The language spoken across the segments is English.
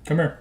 Come here.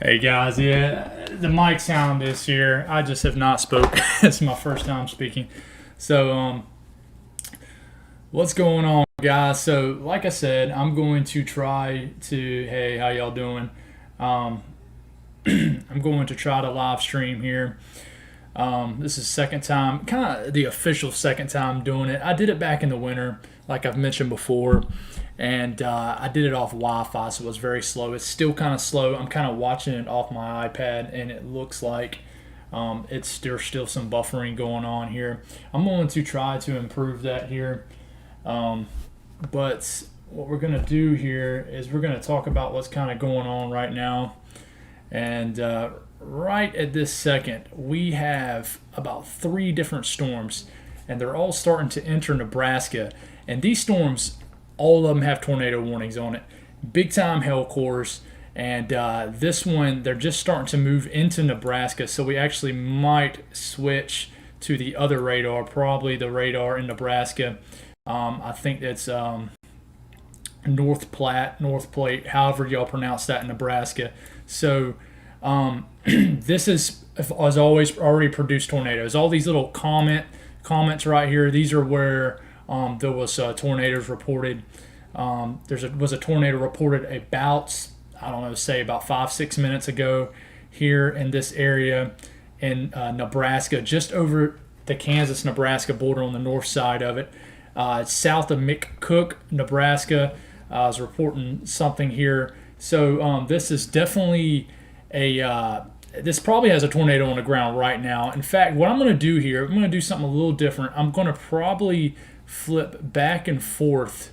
Hey guys, yeah, the mic sound is here. I just have not spoke. It's my first time speaking. So, what's going on, guys? So, like I said, I'm going to try to. Hey, how y'all doing? Um, I'm going to try to live stream here. This is second time, kind of the official second time doing it. I did it back in the winter, like I've mentioned before, and I did it off Wi-Fi, so it was very slow. It's still kind of slow. I'm kind of watching it off my iPad, and it looks like there's still some buffering going on here. I'm going to try to improve that here, but what we're going to do here is we're going to talk about what's kind of going on right now, and right at this second, we have about 3 different storms, and they're all starting to enter Nebraska. And these storms, all of them have tornado warnings on it, big time hail cores. And this one, they're just starting to move into Nebraska, so we actually might switch to the other radar, probably the radar in Nebraska. I think that's North Plate, however y'all pronounce that in Nebraska. So this is, as always, already produced tornadoes. All these little comments right here, these are where there was tornadoes reported. Was a tornado reported about, I don't know, say about 5-6 minutes ago here in this area in Nebraska, just over the Kansas-Nebraska border on the north side of it. South of McCook, Nebraska, is reporting something here. So this is definitely this probably has a tornado on the ground right now. In fact, what I'm going to do here, I'm going to do something a little different. I'm going to probably flip back and forth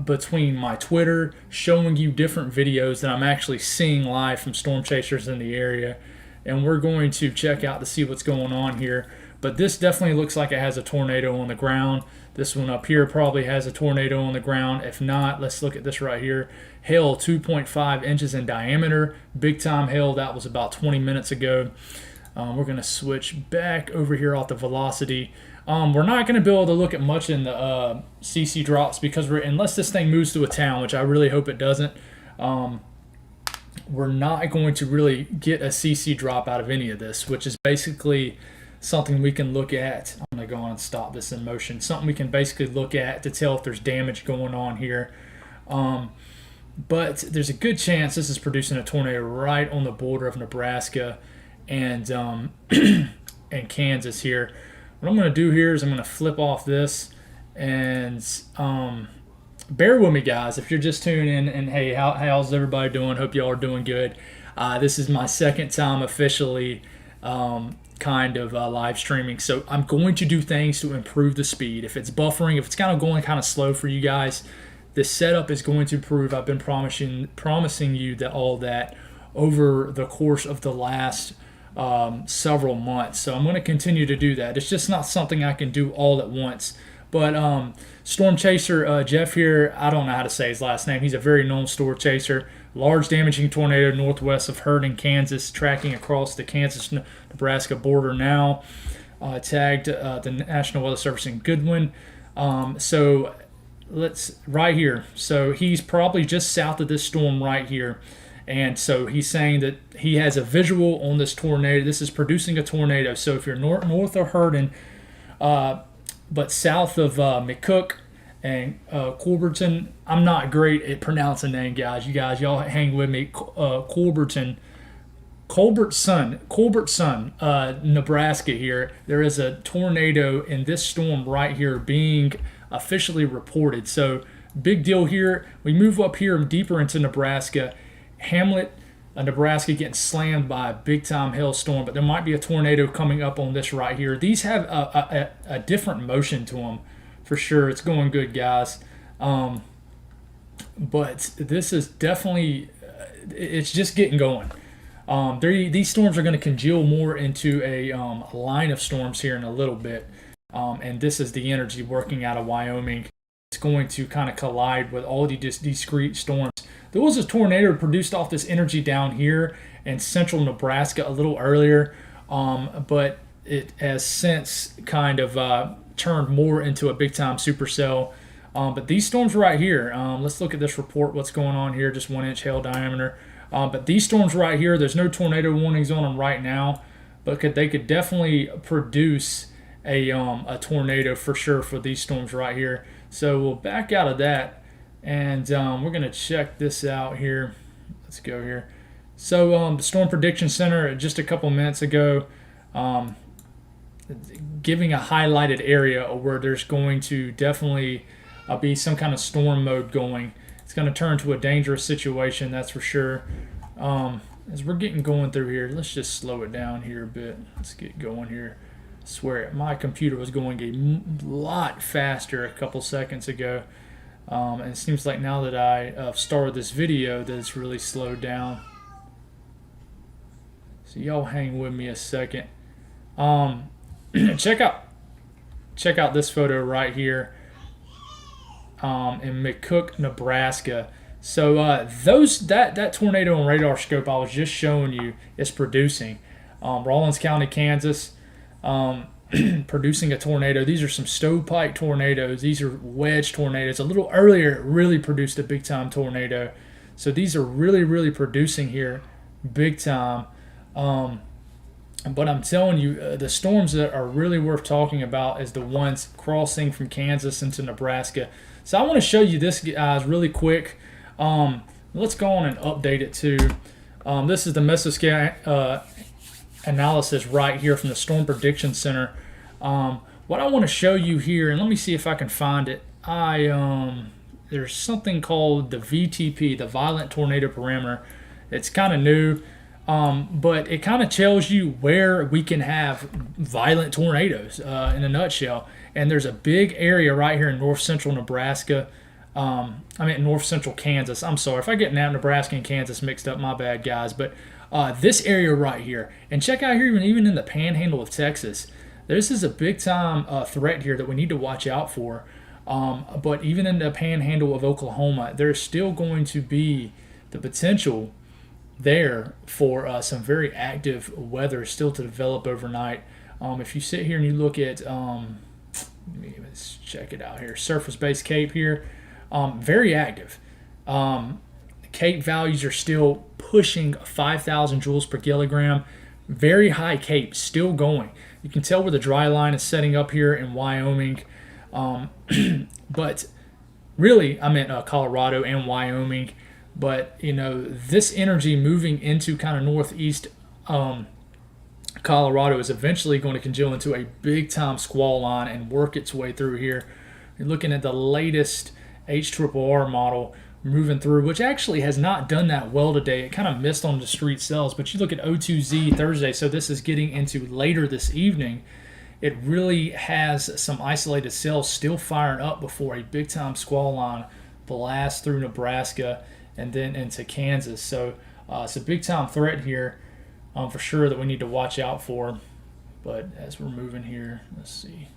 between my Twitter, showing you different videos that I'm actually seeing live from storm chasers in the area, and we're going to check out to see what's going on here. But this definitely looks like it has a tornado on the ground. This one up here probably has a tornado on the ground. If not, let's look at this right here. Hail 2.5 inches in diameter. Big time hail. That was about 20 minutes ago. We're going to switch back over here off the velocity. We're not going to be able to look at much in the CC drops because unless this thing moves to a town, which I really hope it doesn't, we're not going to really get a CC drop out of any of this, which is basically something we can look at. I'm going to go on and stop this in motion. Something we can basically look at to tell if there's damage going on here. But there's a good chance this is producing a tornado right on the border of Nebraska and and Kansas here. What I'm going to do here is I'm going to flip off this and bear with me, guys, if you're just tuning in. And hey, how's everybody doing? Hope y'all are doing good. This is my second time officially kind of live streaming, so I'm going to do things to improve the speed. If it's buffering, if it's kind of going kind of slow for you guys, the setup is going to improve. I've been promising you that all that over the course of the last several months, so I'm going to continue to do that. It's just not something I can do all at once. But Storm Chaser Jeff here, I don't know how to say his last name. He's a very known storm chaser. Large damaging tornado northwest of Herdin, Kansas, tracking across the Kansas-Nebraska border now. Tagged the National Weather Service in Goodwin. So let's right here. So he's probably just south of this storm right here. And so he's saying that he has a visual on this tornado. This is producing a tornado. So if you're north of Herdin, but south of McCook and Culberton, I'm not great at pronouncing name, guys. Y'all hang with me. Culbertson, Nebraska here. There is a tornado in this storm right here being officially reported. So big deal here. We move up here deeper into Nebraska. Hamlet, Nebraska getting slammed by a big-time hailstorm, but there might be a tornado coming up on this right here. These have a different motion to them, for sure. It's going good, guys. But this is definitely, it's just getting going. These storms are going to congeal more into a line of storms here in a little bit. And this is the energy working out of Wyoming. It's going to kind of collide with all these discrete storms. There was a tornado produced off this energy down here in central Nebraska a little earlier, but it has since kind of turned more into a big-time supercell. But these storms right here, let's look at this report, what's going on here, just 1 inch hail diameter. But these storms right here, there's no tornado warnings on them right now, but they could definitely produce a tornado for sure for these storms right here. So we'll back out of that. And we're going to check this out here. Let's go here. So the Storm Prediction Center just a couple minutes ago giving a highlighted area where there's going to definitely be some kind of storm mode going. It's going to turn to a dangerous situation, that's for sure. As we're getting going through here, let's just slow it down here a bit. Let's get going here. I swear, my computer was going a lot faster a couple seconds ago. And it seems like now that I started this video that it's really slowed down. So y'all hang with me a second. Check out this photo right here in McCook, Nebraska. So that tornado on radar scope I was just showing you is producing. Rawlins County, Kansas. Producing a tornado. These are some stovepipe tornadoes. These are wedge tornadoes. A little earlier, it really produced a big-time tornado. So these are really producing here big time. But I'm telling you, the storms that are really worth talking about is the ones crossing from Kansas into Nebraska. So I want to show you this, guys, really quick. Let's go on and update it too. This is the mesoscale analysis right here from the Storm Prediction Center. What I want to show you here, and let me see if I can find it. There's something called the VTP, the Violent Tornado Parameter. It's kind of new, but it kind of tells you where we can have violent tornadoes in a nutshell. And there's a big area right here in north central Nebraska. North central Kansas. I'm sorry if I get Nebraska and Kansas mixed up, my bad, guys. But this area right here, and check out here even in the panhandle of Texas, this is a big time threat here that we need to watch out for. But even in the panhandle of Oklahoma, there's still going to be the potential there for some very active weather still to develop overnight. If you sit here and you look at, let's check it out here, surface-based Cape here, very active. Cape values are still pushing 5,000 joules per kilogram. Very high Cape, still going. You can tell where the dry line is setting up here in Wyoming. But really, I meant Colorado and Wyoming. But, this energy moving into kind of northeast Colorado is eventually going to congeal into a big-time squall line and work its way through here. You're looking at the latest HRRR model moving through, which actually has not done that well today. It kind of missed on the street cells, but you look at O2Z Thursday, so this is getting into later this evening. It really has some isolated cells still firing up before a big-time squall line blasts through Nebraska and then into Kansas. So it's a big-time threat here for sure that we need to watch out for. But as we're moving here, let's see.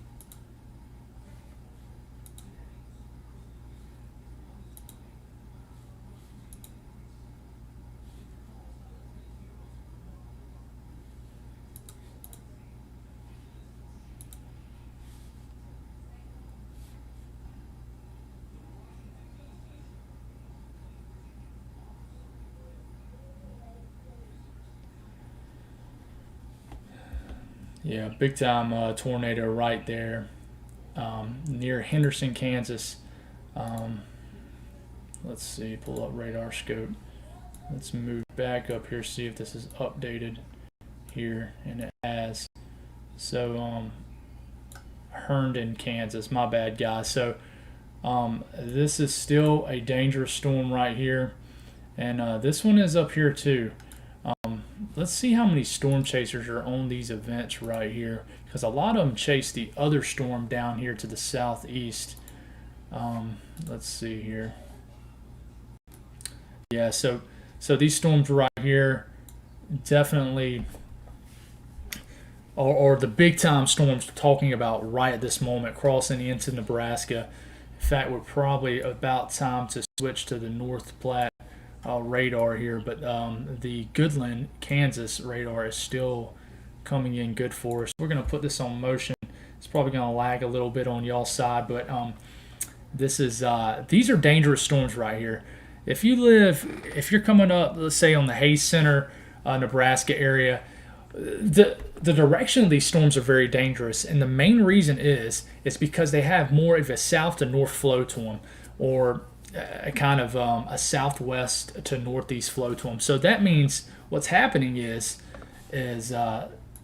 Yeah, big time tornado right there near Henderson, Kansas. Let's see, pull up radar scope. Let's move back up here, see if this is updated here, and it has. So, Herndon, Kansas, my bad, guys. So, this is still a dangerous storm right here, and this one is up here too. Let's see how many storm chasers are on these events right here, because a lot of them chase the other storm down here to the southeast. Let's see here. Yeah, so these storms right here definitely are the big time storms we're talking about right at this moment, crossing into Nebraska. In fact, we're probably about time to switch to the North Platte radar here, but the Goodland, Kansas radar is still coming in good for us. We're going to put this on motion. It's probably going to lag a little bit on y'all's side, but these are dangerous storms right here. If you're coming up, let's say on the Hayes Center, Nebraska area, the direction of these storms are very dangerous, and the main reason is because they have more of a south to north flow to them, or a kind of a southwest to northeast flow to them. So that means what's happening is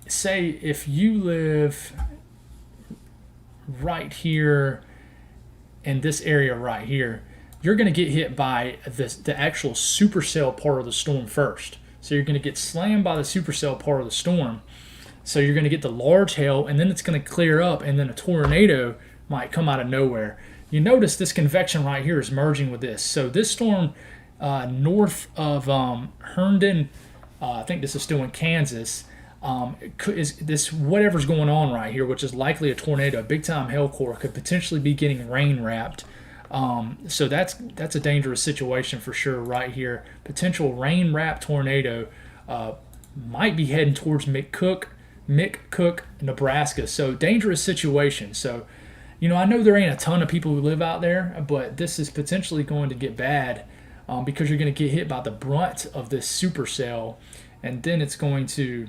say if you live right here in this area right here, you're going to get hit by the actual supercell part of the storm first. So you're going to get slammed by the supercell part of the storm. So you're going to get the large hail, and then it's going to clear up, and then a tornado might come out of nowhere. You notice this convection right here is merging with this. So this storm north of Herndon, I think this is still in Kansas, is this whatever's going on right here, which is likely a tornado, a big-time hail core, could potentially be getting rain-wrapped. So that's a dangerous situation for sure right here. Potential rain-wrapped tornado might be heading towards McCook, Nebraska. So dangerous situation. So, I know there ain't a ton of people who live out there, but this is potentially going to get bad because you're going to get hit by the brunt of this supercell, and then it's going to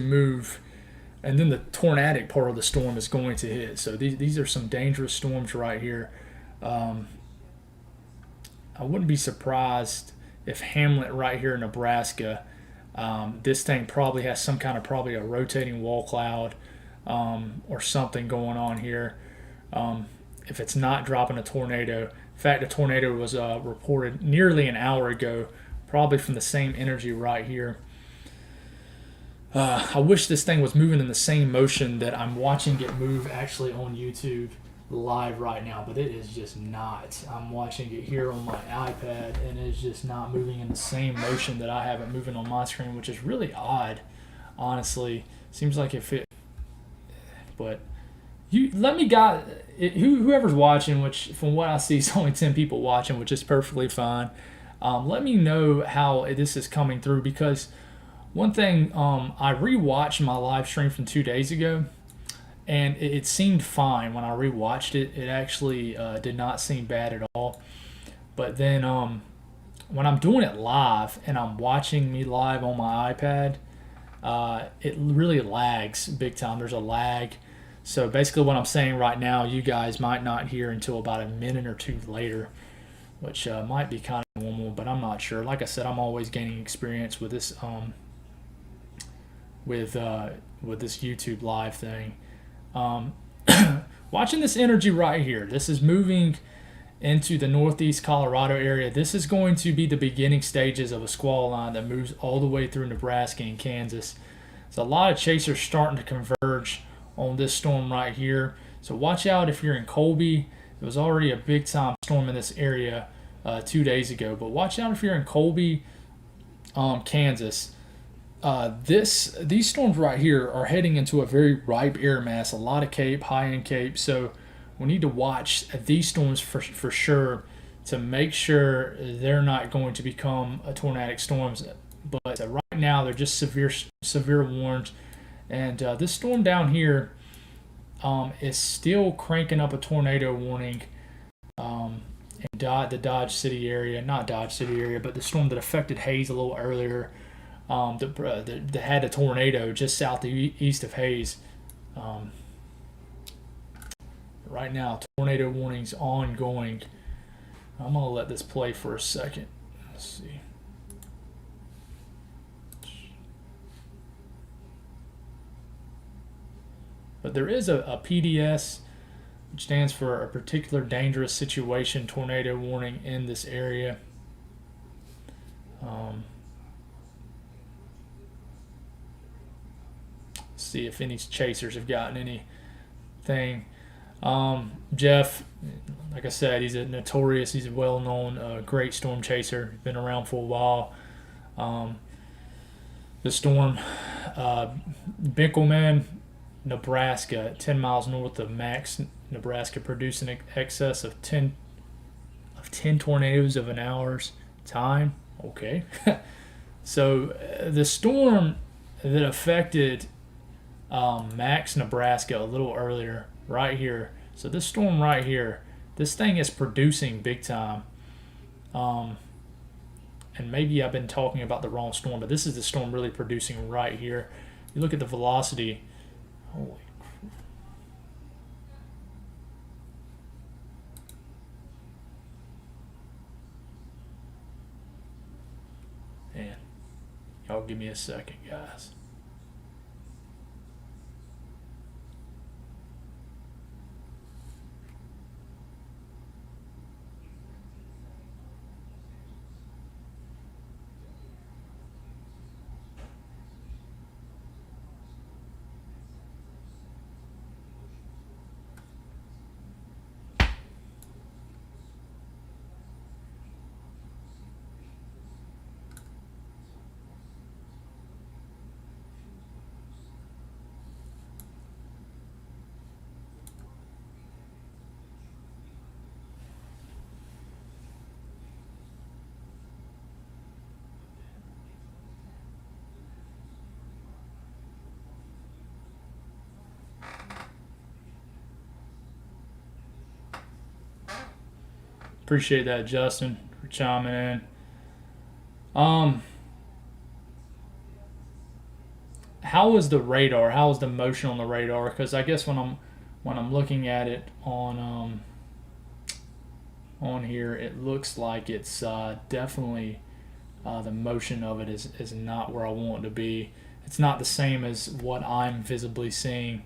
move, and then the tornadic part of the storm is going to hit. So these are some dangerous storms right here. I wouldn't be surprised if Hamlet right here in Nebraska, this thing probably has some kind of probably a rotating wall cloud or something going on here. If it's not dropping a tornado. In fact, a tornado was reported nearly an hour ago, probably from the same energy right here. I wish this thing was moving in the same motion that I'm watching it move actually on YouTube live right now, but it is just not. I'm watching it here on my iPad, and it's just not moving in the same motion that I have it moving on my screen, which is really odd. honestly. Seems like if it, but you let me guys, whoever's watching, which from what I see is only 10 people watching, which is perfectly fine. Let me know how this is coming through, because one thing, I rewatched my live stream from 2 days ago, and it seemed fine when I rewatched it. It actually did not seem bad at all. But then when I'm doing it live and I'm watching me live on my iPad, it really lags big time. There's a lag. So basically, what I'm saying right now, you guys might not hear until about a minute or two later, which might be kind of normal, but I'm not sure. Like I said, I'm always gaining experience with this with this YouTube live thing. Um, Watching this energy right here. This is moving into the northeast Colorado area. This is going to be the beginning stages of a squall line that moves all the way through Nebraska and Kansas. So a lot of chasers starting to converge on this storm right here. So watch out if you're in Colby. It was already a big time storm in this area 2 days ago, but watch out if you're in Colby, Kansas. These storms right here are heading into a very ripe air mass, a lot of cape, high-end cape. So we need to watch these storms for sure to make sure they're not going to become tornadic storms. But right now they're just severe warnings. And this storm down here is still cranking up a tornado warning in the Dodge City area, not Dodge City area, but the storm that affected Hayes a little earlier. That had a tornado just southeast of Hayes. Right now, tornado warnings ongoing. I'm going to let this play for a second. Let's see. But there is a PDS, which stands for a particular dangerous situation tornado warning in this area. See if any chasers have gotten anything. Jeff, like I said, he's a well-known, great storm chaser. Been around for a while. The storm, Binkleman, Nebraska, 10 miles north of Max, Nebraska, produced in excess of 10 tornadoes of an hour's time. Okay. So the storm that affected Max, Nebraska a little earlier, right here. So this storm right here, this thing is producing big time. And maybe I've been talking about the wrong storm, but this is the storm really producing right here. You look at the velocity. Holy man. Y'all give me a second, guys. Appreciate that, Justin, for chiming in. How is the radar? How is the motion on the radar? Because I guess when I'm looking at it on here, it looks like it's definitely the motion of it is not where I want it to be. It's not the same as what I'm visibly seeing.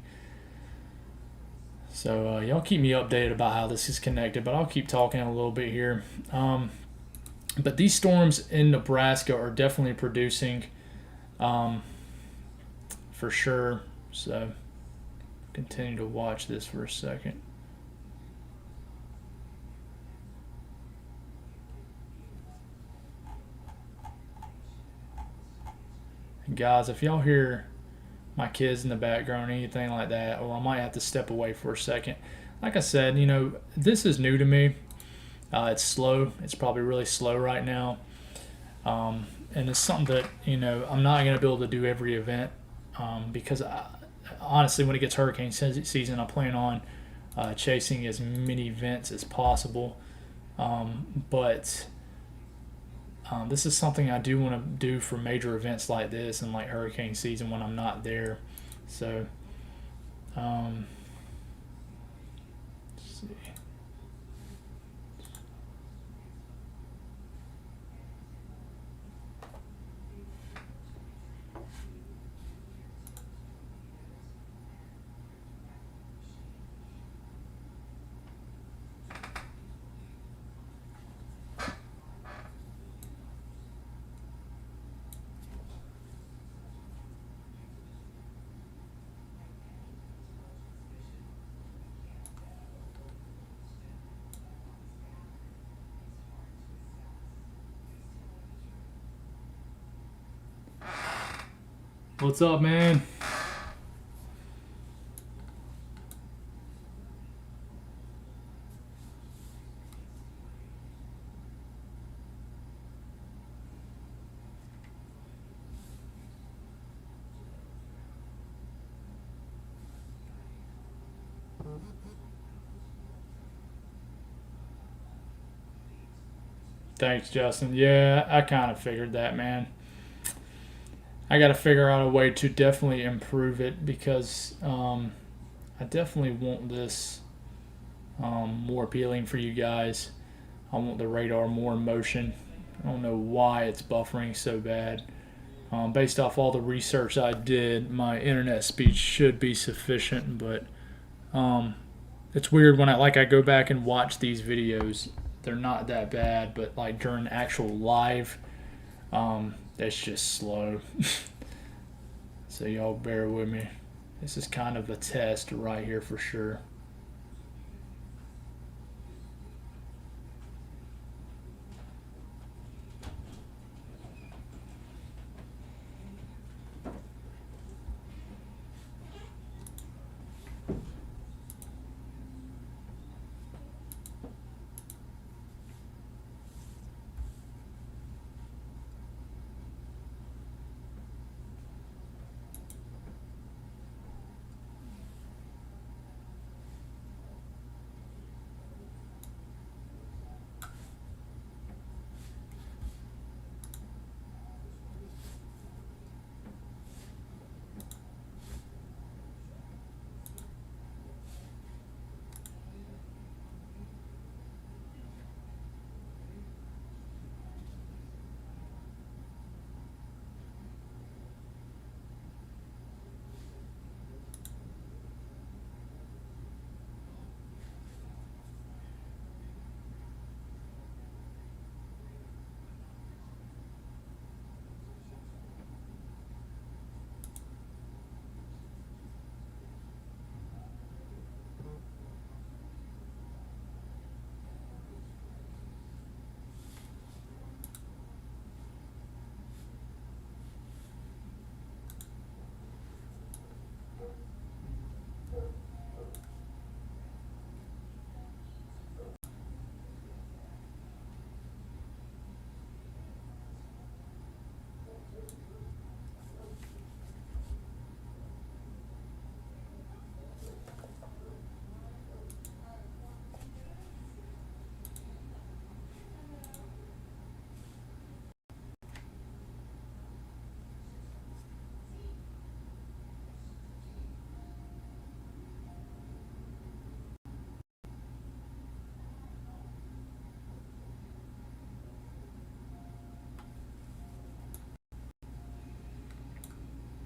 So y'all keep me updated about how this is connected, but I'll keep talking a little bit here. But these storms in Nebraska are definitely producing for sure. So continue to watch this for a second. And guys, if y'all hear my kids in the background or anything like that, or I might have to step away for a second. Like I said, this is new to me. It's slow. It's probably really slow right now. And it's something that, I'm not going to be able to do every event because honestly, when it gets hurricane season, I plan on chasing as many events as possible. But this is something I do want to do for major events like this and like hurricane season when I'm not there. So, let's see. What's up, man? Thanks, Justin. Yeah, I kind of figured that, man. I got to figure out a way to definitely improve it because I definitely want this more appealing for you guys. I want the radar more in motion. I don't know why it's buffering so bad. Based off all the research I did, my internet speed should be sufficient, but it's weird when I go back and watch these videos. They're not that bad, but like during actual live, it's just slow. So y'all bear with me. This is kind of a test right here for sure.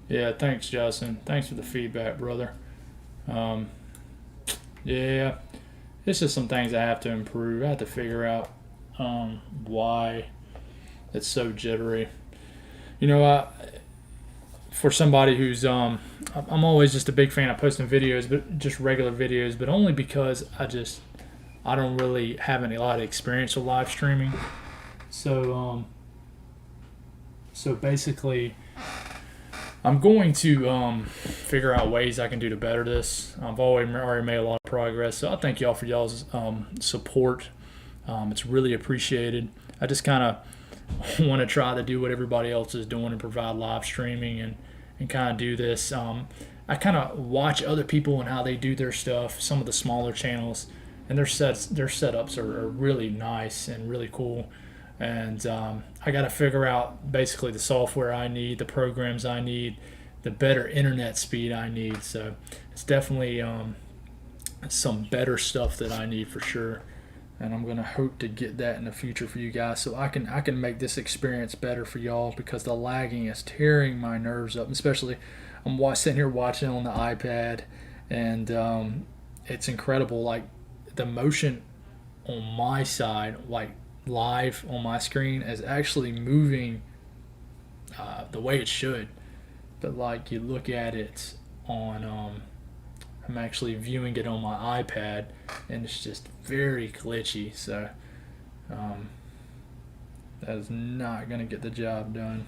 Yeah, thanks, Justin. Thanks for the feedback, brother. Um, yeah, it's just some things I have to improve. I have to figure out why it's so jittery. You know, for somebody who's I'm always just a big fan of posting videos, but just regular videos, but only because I don't really have any lot of experience with live streaming. So so basically, I'm going to figure out ways I can do to better this. I've already made a lot of progress, so I thank y'all for y'all's support. It's really appreciated. I just kind of want to try to do what everybody else is doing and provide live streaming and kind of do this. I kind of watch other people and how they do their stuff, some of the smaller channels, and their setups are really nice and really cool. And I got to figure out basically the software I need, the programs I need, the better internet speed I need. So it's definitely some better stuff that I need for sure. And I'm gonna hope to get that in the future for you guys, so I can make this experience better for y'all, because the lagging is tearing my nerves up. Especially, I'm sitting here watching on the iPad, and it's incredible. Like, the motion on my side, like live on my screen, is actually moving the way it should. But like, you look at it on I'm actually viewing it on my iPad, and it's just very glitchy. So that is not going to get the job done.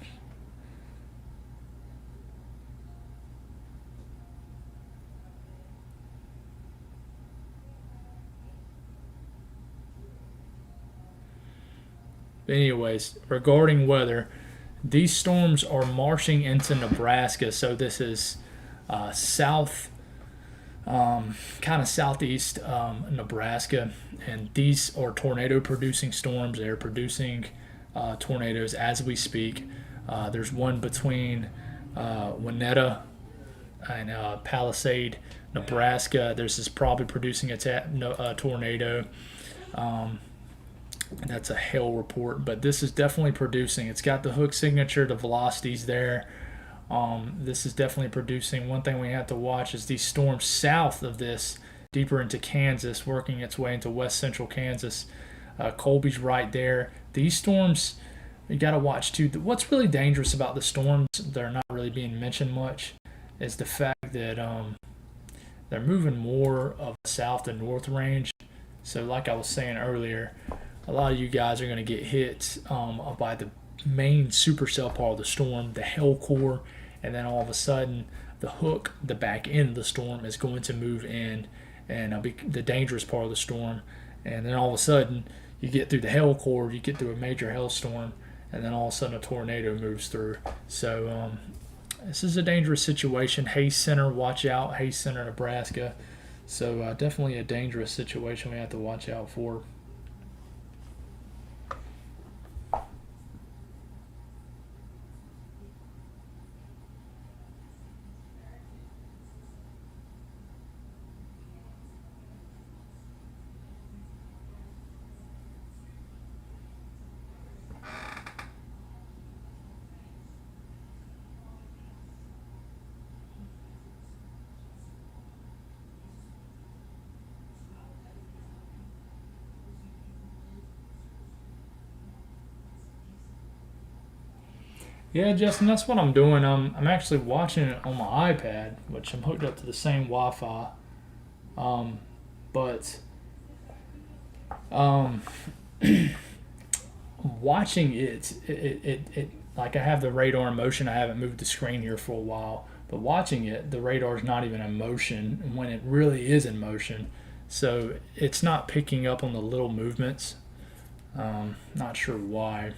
But anyways, regarding weather, these storms are marching into Nebraska. So this is south, kind of southeast Nebraska, and these are tornado-producing storms. They're producing tornadoes as we speak. There's one between Winetta and Palisade, Nebraska. This is probably producing a tornado. That's a hail report, but this is definitely producing. It's got the hook signature, the velocities there. This is definitely producing. One thing we have to watch is these storms south of this, deeper into Kansas, working its way into west central Kansas. Colby's right there. These storms, you got to watch too. What's really dangerous about the storms, they're not really being mentioned much, is the fact that they're moving more of the south to north range. So like I was saying earlier, a lot of you guys are going to get hit by the main supercell part of the storm, the hail core, and then all of a sudden the hook, the back end of the storm, is going to move in and be the dangerous part of the storm. And then all of a sudden you get through the hail core, you get through a major hailstorm, and then all of a sudden a tornado moves through. So this is a dangerous situation. Hayes Center, watch out. Hayes Center, Nebraska. So definitely a dangerous situation we have to watch out for. Yeah, Justin, that's what I'm doing. I'm actually watching it on my iPad, which I'm hooked up to the same Wi-Fi. But um, watching it like, I have the radar in motion. I haven't moved the screen here for a while, but watching it, the radar is not even in motion when it really is in motion. So it's not picking up on the little movements. Not sure why.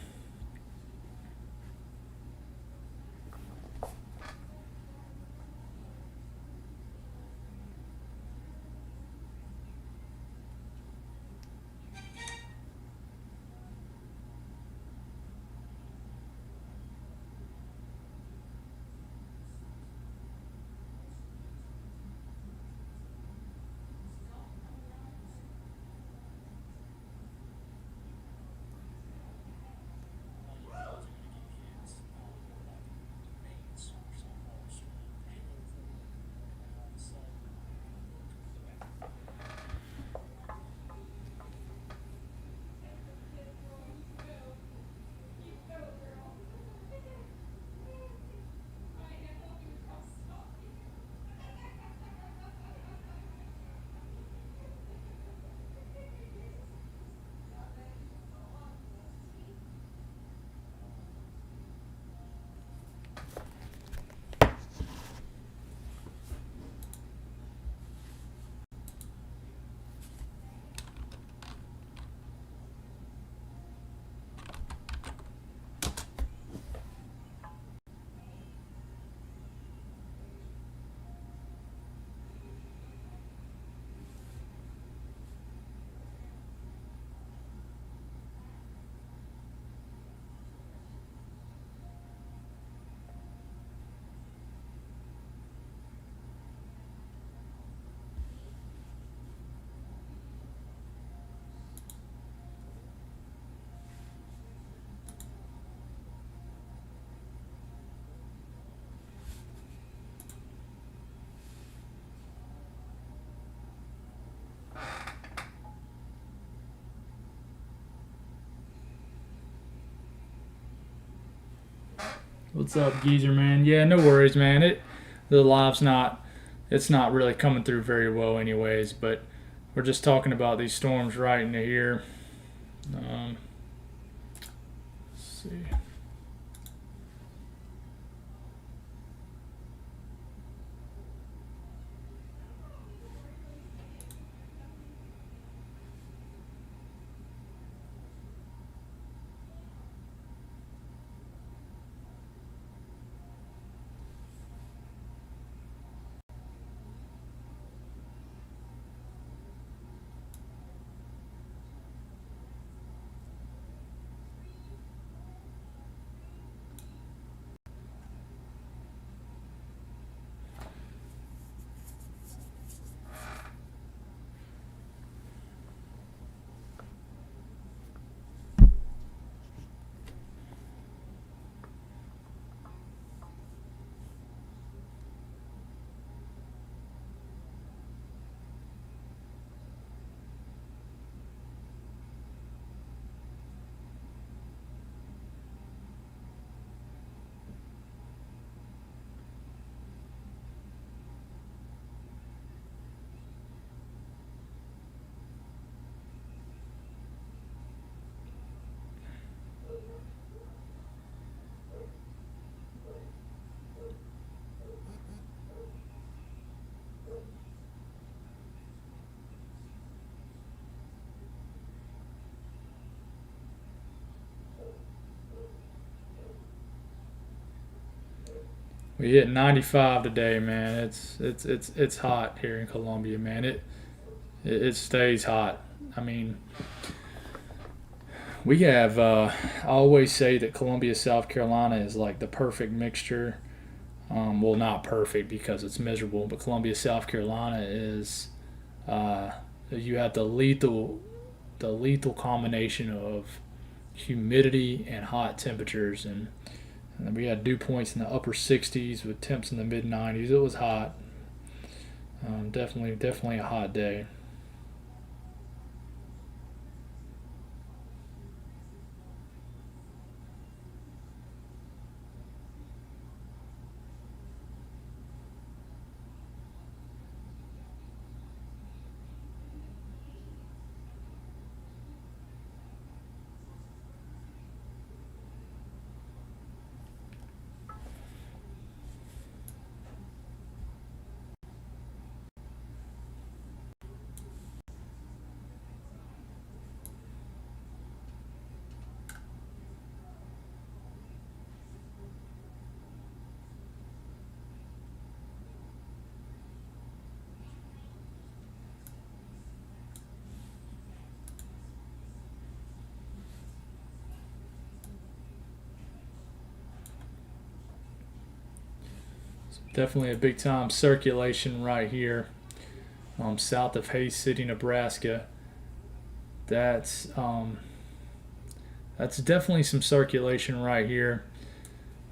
What's up, geezer man? Yeah, no worries, man. It's not really coming through very well, anyways. But we're just talking about these storms right into here. Let's see. We hit 95 today, man. It's hot here in Columbia, man. It stays hot. I mean, we have. I always say that Columbia, South Carolina, is like the perfect mixture. Well, not perfect because it's miserable, but Columbia, South Carolina is. Uh, you have the lethal combination of humidity and hot temperatures, and we had dew points in the upper 60s with temps in the mid 90s. It was hot. Definitely a hot day. Definitely a big time circulation right here, south of Hays City, Nebraska. That's that's definitely some circulation right here.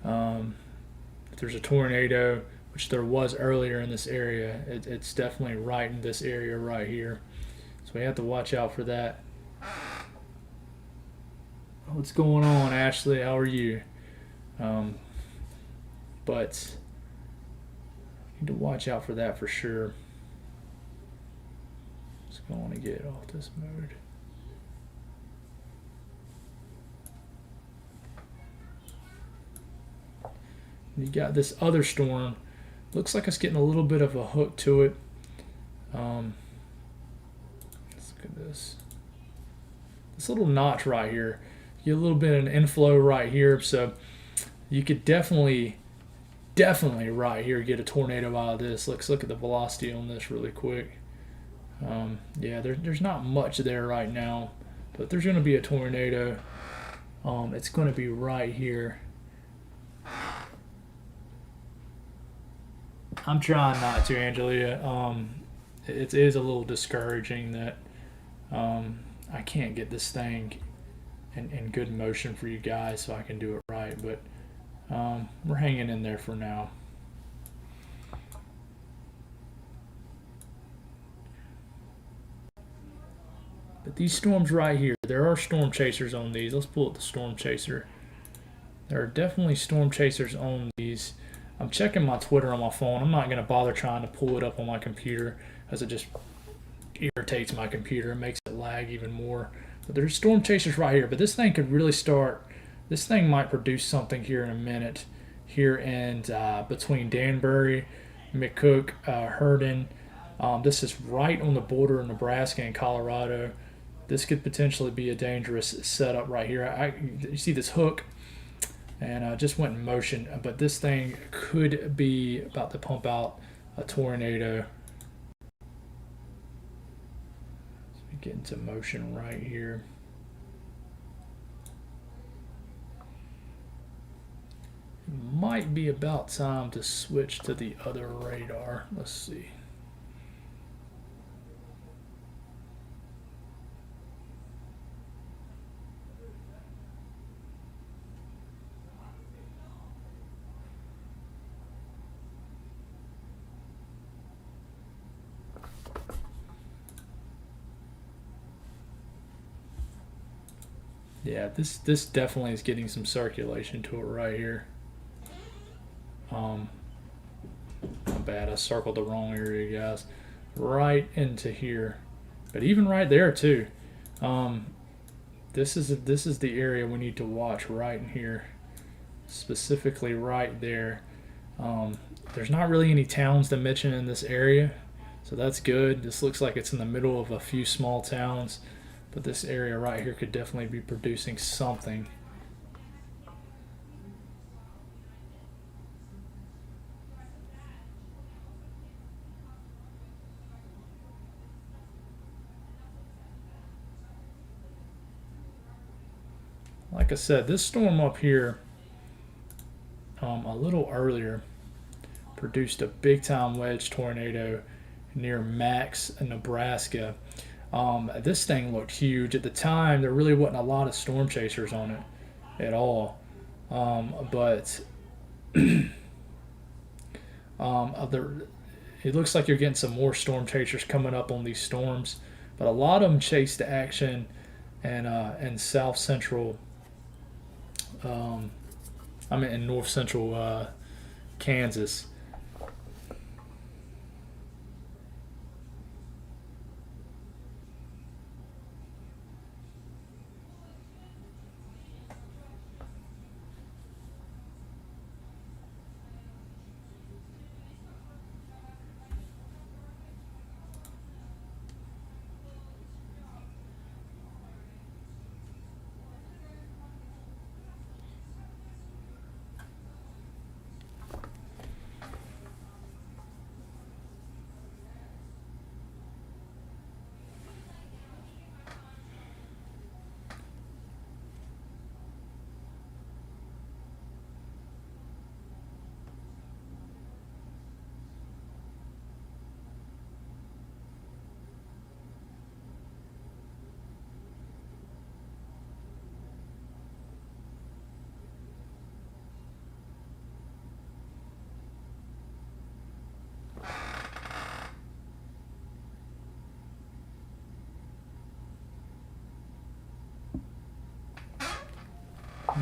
If there's a tornado, which there was earlier in this area, it's definitely right in this area right here. So we have to watch out for that. What's going on, Ashley? How are you? Um, but need to watch out for that for sure. Just going to get off this mode. You got this other storm. Looks like it's getting a little bit of a hook to it. Let's look at this. This little notch right here. You get a little bit of an inflow right here, so you could definitely right here get a tornado out of this. Let's look at the velocity on this really quick. Yeah, there's not much there right now, but there's going to be a tornado. It's going to be right here. I'm trying not to, Angelia. It is a little discouraging that I can't get this thing in good motion for you guys so I can do it right, but we're hanging in there for now. But these storms right here, there are storm chasers on these. Let's pull up the storm chaser. There are definitely storm chasers on these. I'm checking my Twitter on my phone. I'm not going to bother trying to pull it up on my computer as it just irritates my computer and makes it lag even more. But there's storm chasers right here. But this thing could really start. This thing might produce something here in a minute. Here and between Danbury, McCook, Herndon. This is right on the border of Nebraska and Colorado. This could potentially be a dangerous setup right here. You see this hook, and just went in motion. But this thing could be about to pump out a tornado. So we get into motion right here. It might be about time to switch to the other radar. Let's see. Yeah, this definitely is getting some circulation to it right here. Not bad. I circled the wrong area, guys. Right into here, but even right there too. This is the area we need to watch right in here, specifically right there. There's not really any towns to mention in this area, so that's good. This looks like it's in the middle of a few small towns, but this area right here could definitely be producing something. Like I said, this storm up here a little earlier produced a big time wedge tornado near Max, Nebraska. This thing looked huge. At the time, there really wasn't a lot of storm chasers on it at all. But it looks like you're getting some more storm chasers coming up on these storms. But a lot of them chased action and south central. In north central Kansas.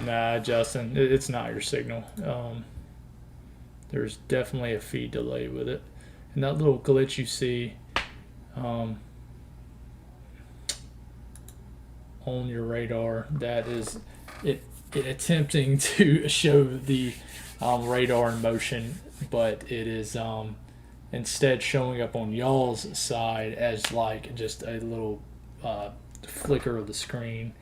Nah, Justin, it's not your signal. There's definitely a feed delay with it, and that little glitch you see on your radar, that is it attempting to show the radar in motion, but it is instead showing up on y'all's side as like just a little flicker of the screen.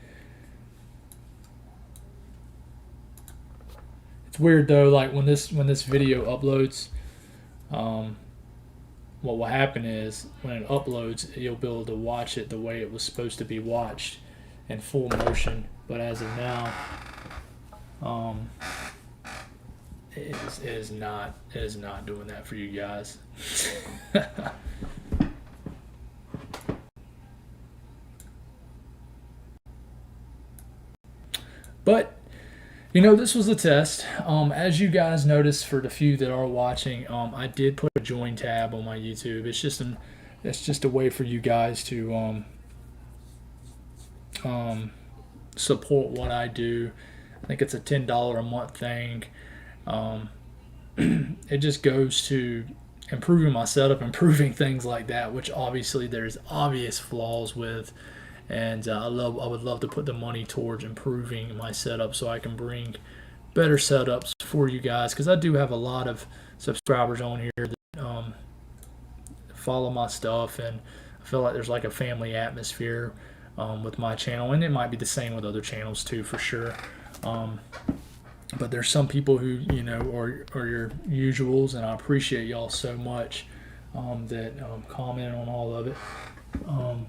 It's weird though, like when this video uploads, what will happen is when it uploads, you'll be able to watch it the way it was supposed to be watched in full motion. But as of now, it is not doing that for you guys. But this was a test. As you guys noticed, for the few that are watching, I did put a join tab on my YouTube. It's just a way for you guys to support what I do. I think it's a $10 a month thing. Um, it just goes to improving my setup, improving things like that, which obviously there's obvious flaws with. And I would love to put the money towards improving my setup so I can bring better setups for you guys, because I do have a lot of subscribers on here that follow my stuff, and I feel like there's like a family atmosphere with my channel, and it might be the same with other channels too, for sure. Um, but there's some people who are your usuals, and I appreciate y'all so much that comment on all of it. Um,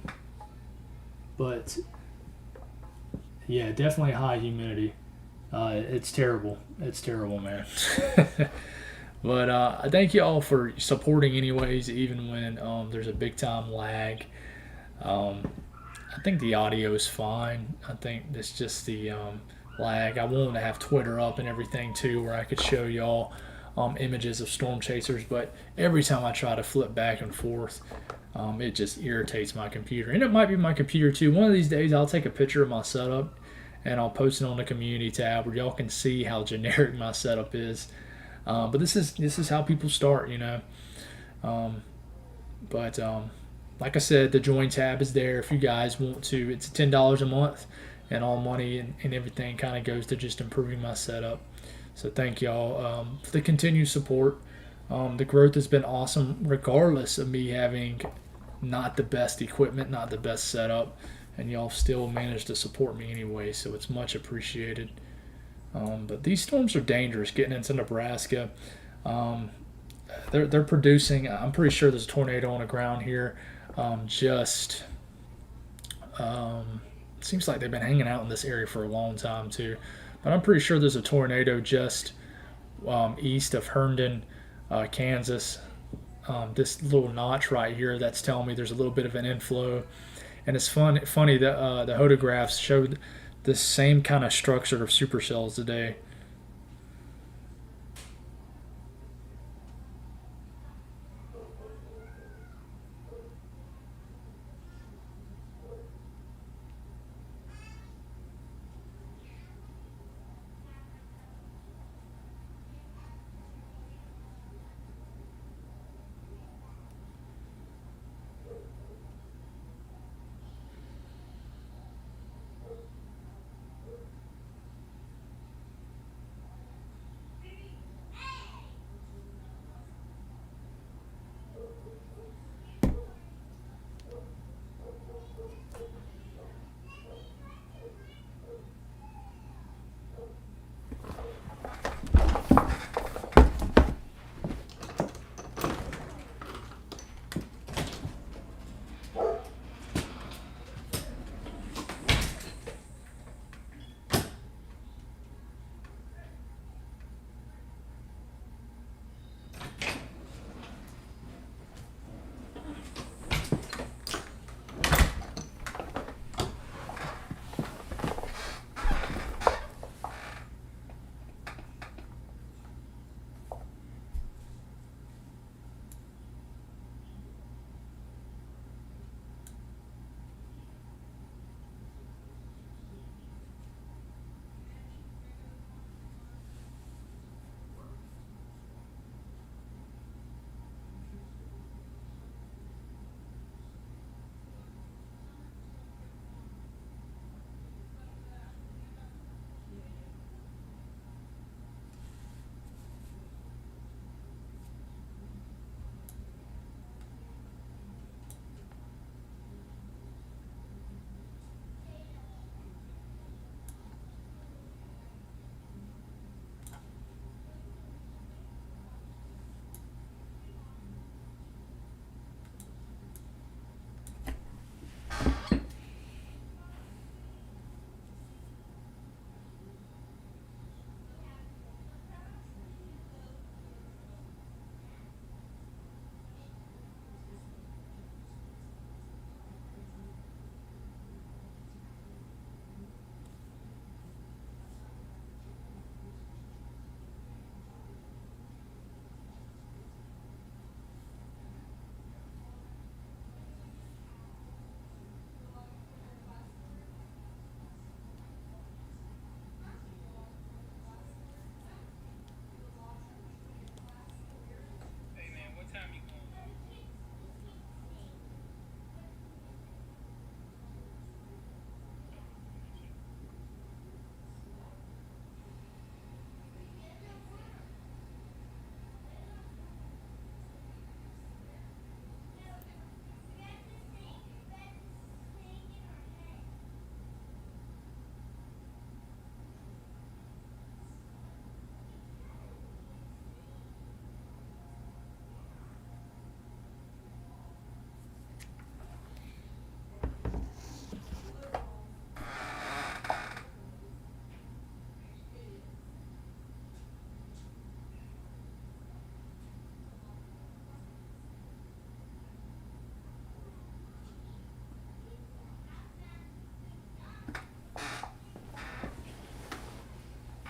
but yeah, definitely high humidity. It's terrible. It's terrible, man. But I thank you all for supporting, anyways, even when there's a big time lag. Um, I think the audio is fine. I think it's just the lag. I wanted to have Twitter up and everything too, where I could show y'all images of storm chasers, but every time I try to flip back and forth, it just irritates my computer. And it might be my computer too. One of these days, I'll take a picture of my setup and I'll post it on the community tab where y'all can see how generic my setup is. But this is how people start, you know. Um, but like I said, the join tab is there if you guys want to. It's $10 a month, and all money and everything kind of goes to just improving my setup. So thank y'all for the continued support. The growth has been awesome, regardless of me having not the best equipment, not the best setup, and y'all still managed to support me anyway. So it's much appreciated. But these storms are dangerous getting into Nebraska. Um, they're producing. I'm pretty sure there's a tornado on the ground here. Just seems like they've been hanging out in this area for a long time too. But I'm pretty sure there's a tornado just east of Herndon, Kansas. This little notch right here, that's telling me there's a little bit of an inflow. And it's funny that the photographs showed the same kind of structure of supercells today.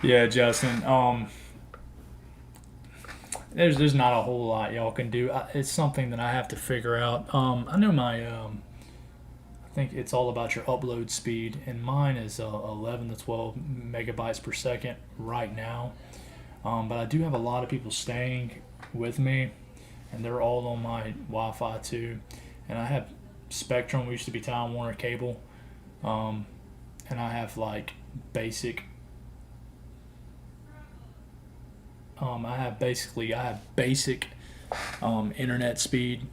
Yeah, Justin. There's not a whole lot y'all can do. It's something that I have to figure out. I know I think it's all about your upload speed, and mine is 11 to 12 megabytes per second right now. But I do have a lot of people staying with me, and they're all on my Wi-Fi too. And I have Spectrum. We used to be Time Warner Cable, um, and I have like basic. I have basic internet speed.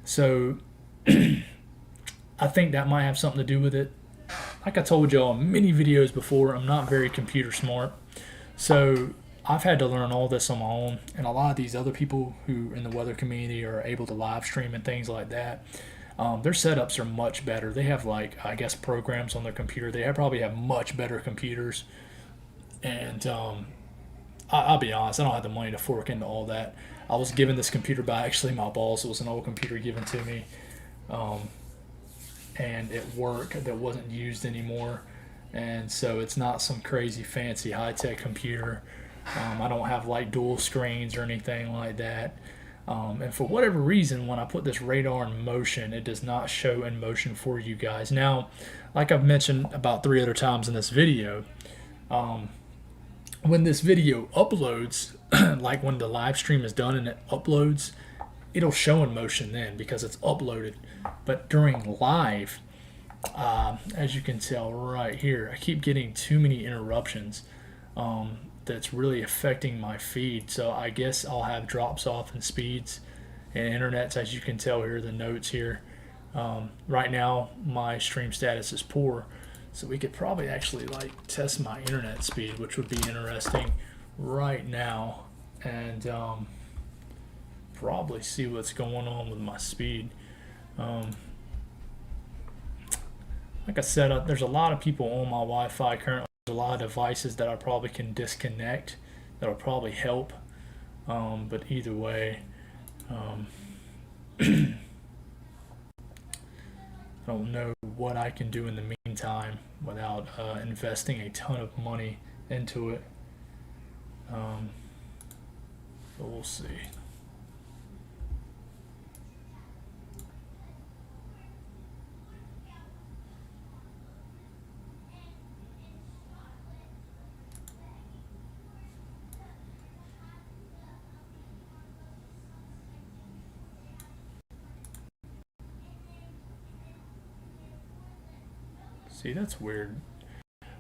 So I think that might have something to do with it. Like I told y'all in many videos before, I'm not very computer smart. So I've had to learn all this on my own. And a lot of these other people who in the weather community are able to live stream and things like that, their setups are much better. They have like, I guess, programs on their computer. They probably have much better computers. And I'll be honest, I don't have the money to fork into all that. I was given this computer by actually my boss. It was an old computer given to me. Um, and at work that wasn't used anymore. And so it's not some crazy fancy high tech computer. I don't have like dual screens or anything like that. And for whatever reason, when I put this radar in motion, it does not show in motion for you guys. Now, like I've mentioned about 3 other times in this video, um, when this video uploads, like when the live stream is done and it uploads, it'll show in motion then because it's uploaded. But during live, as you can tell right here, I keep getting too many interruptions. That's really affecting my feed. So I guess I'll have drops off in speeds and internets. As you can tell here, the notes here. Right now, my stream status is poor. So we could probably actually like test my internet speed, which would be interesting right now, and probably see what's going on with my speed. Um, like I said, there's a lot of people on my Wi-Fi currently. There's a lot of devices that I probably can disconnect. That'll probably help. But either way, um, I don't know what I can do in the meantime without investing a ton of money into it. Um, but we'll see. See, that's weird.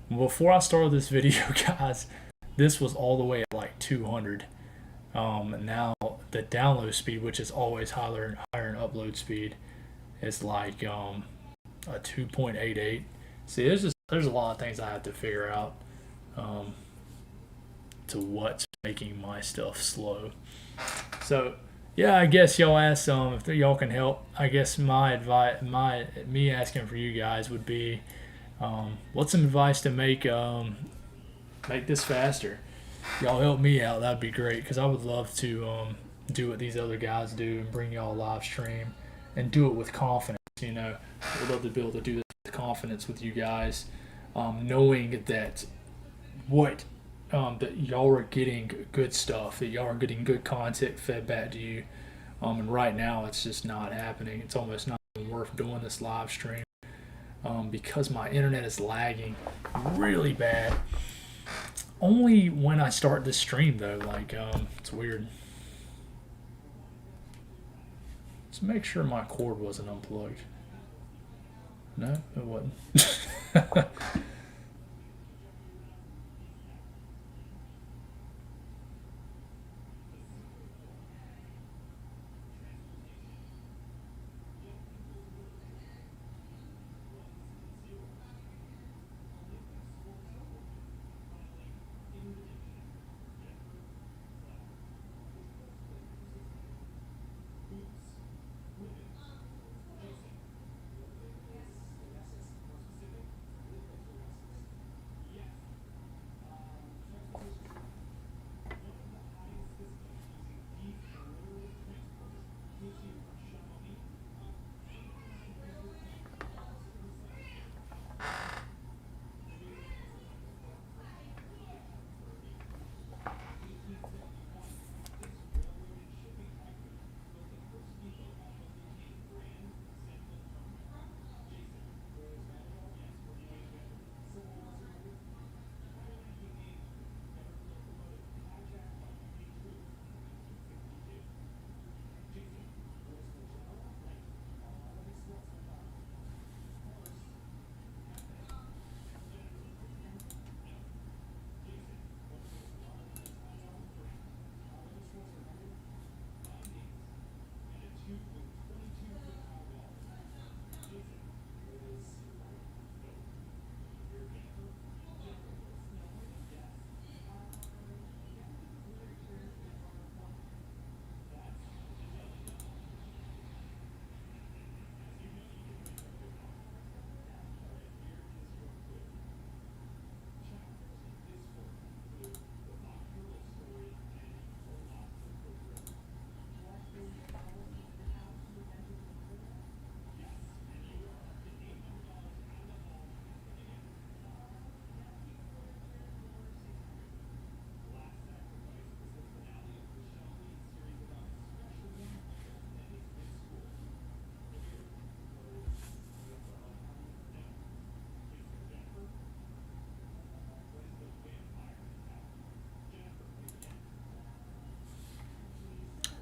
Before I started this video, guys, this was all the way at like 200. Now the download speed, which is always higher in upload speed, is like a 2.88. See, there's a lot of things I have to figure out um, to what's making my stuff slow. So yeah, I guess y'all asked if y'all can help. I guess my advice, my me asking for you guys would be, what's some advice to make this faster? Y'all help me out. That'd be great because I would love to do what these other guys do and bring y'all a live stream and do it with confidence. I'd love to be able to do this with confidence with you guys, knowing that what that y'all are getting good stuff, that y'all are getting good content fed back to you. And right now, it's just not happening. It's almost not even worth doing this live stream because my internet is lagging really bad. Only when I start this stream though, like it's weird. Let's make sure my cord wasn't unplugged. No, it wasn't.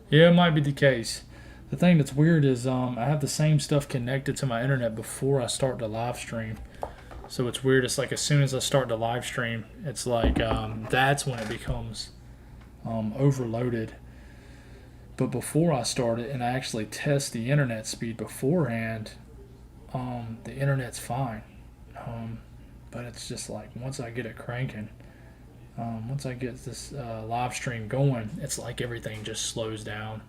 Yeah, it might be the case. The thing that's weird is I have the same stuff connected to my internet before I start the live stream. So it's weird. It's like as soon as I start the live stream, it's like that's when it becomes overloaded. But before I start it and I actually test the internet speed beforehand, the internet's fine. Um, but it's just like once I get it cranking, once I get this live stream going, it's like everything just slows down.